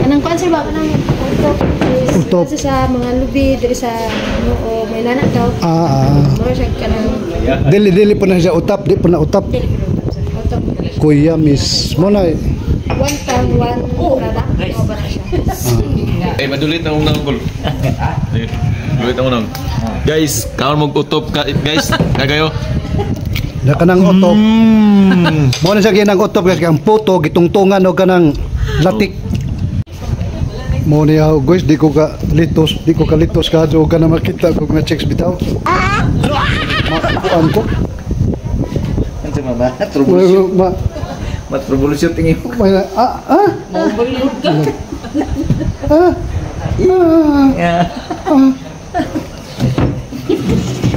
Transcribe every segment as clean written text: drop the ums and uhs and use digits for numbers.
Kanang kuan sir ba kanang utop sa mga lubi diri sa o may nanak daw. Mura siya kanang Dili po na siya utap, di po na utap. dili utop. Kuya mismo na. One time one product o ba na siya? Eh, madulit na unang gol. Madulit na unang. Guys, kaon mag-utop guys. Kagayo. Na kanang utop. Mo na siya ginang utop kay ang puto gitungtungan og kanang latik. Mo niya guys, di ko ka litos kadto ka na makita kog na checks bitaw. Makuan ko. Ano ba? Troubleshoot. Troubleshoot tingin ko. Overload ka.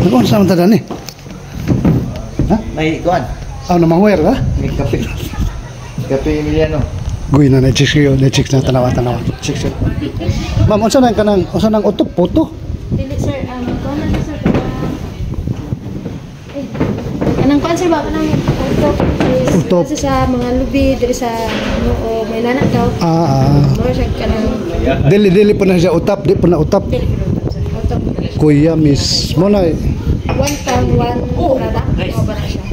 Ano sa man tadi? Ha? May kuan. Ano manguwer ka? May kape. Kape Emiliano. Guy na checks yo, checks na tanawa. Checks. Ma'am, unsa nang utop puto? Dili sir, kuan na sir. Kanang kuan sir ba kanang utop sa mga lubi diri sa o may nanak daw. Mura siya kanang Dili po na siya utap, di po na utap. dili utop. Kuya mismo na. One time one product o ba na siya?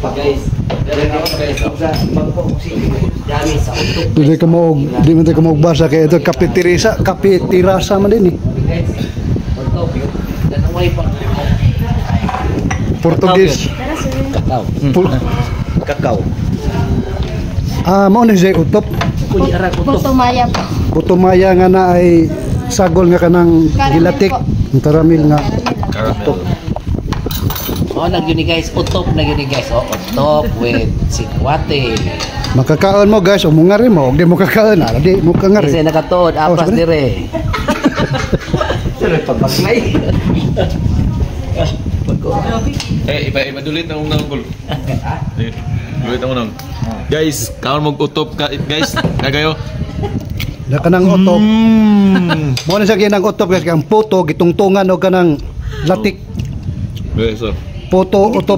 Guys, Di man ka mo basa kay ito kapitirasa man din eh. Portugis. Kakao. Kakao. Mao na siya utop. Puto maya po. Puto maya nga na ay sagol nga kanang gilatik. Ang karamil nga utop. Nagyuni guys, utop nagyuni guys. Utop with sikwate. Makakaon mo guys, umungari mo, di mo kakaon, di mo kangari. Kasi nakatuod, apas dire. Sino pagbaklay? Eh, madulit na unang gol. Madulit na unang. Guys, kaon mag-utop guys. Kagayo. Na kanang utop. Mo na siya ginang utop kay ang puto gitungtungan og kanang latik. Okay, so. Puto utop.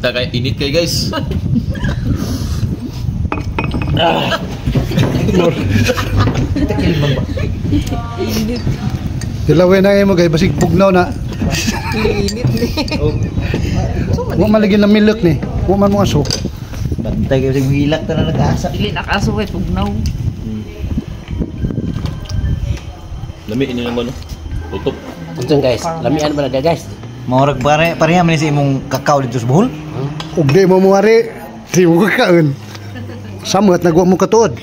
Kay init kay guys. Dilawin na mo kay basig pugnaw na. Init ni. Wa man lagi na milk ni. Wa man mo aso. Bantay kasi hilak ta na nag-asa. Dili nakaso kay pugnaw. Lami ini naman no. Utop. Unsan guys, lamian man na guys. Maurag pareha man si imong kakao dito sa Bohol. Ug di mo muari, di mo kakaon. Samot nagwa mo katuod.